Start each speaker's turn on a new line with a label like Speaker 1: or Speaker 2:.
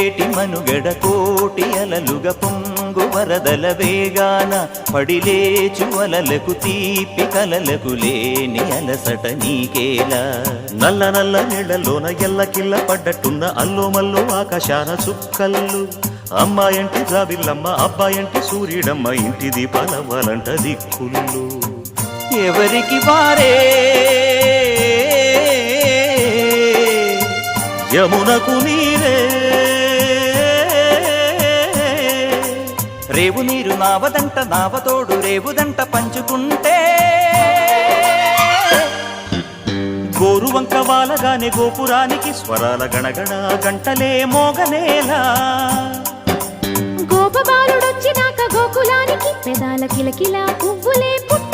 Speaker 1: పొంగేటి మనుగడ కోటి అలలుగా పొంగు వరదల వేగాన పడిలేచు అలలకు తీపి కలలకు లేని అలసట నీకేలా.
Speaker 2: నల్ల నల్ల నీళ్లలోన ఎల్లకిల్ల పడ్డట్టున్న అల్లో మల్లో ఆకాశాన చుక్కల్లు. అమ్మాయంటి జాబిల్లమ్మ అబ్బాయంటి సూర్యుడమ్మ ఇంటి దీపాలవ్వాలంట దిక్కుళ్ళు.
Speaker 1: ఎవరికి వారే
Speaker 2: యమునకు నీరే
Speaker 1: రేవు నీరు నావదంట నావతోడు రేవుదంట పంచుకుంటే
Speaker 2: గోరువంక వాలగానే గోపురానికి స్వరాల గణగణ గంటలే మోగనేలా.
Speaker 3: గోపబాలుడొచ్చినాక గోకులానికి పెదాల కిలకిల పువ్వులే పుట్ట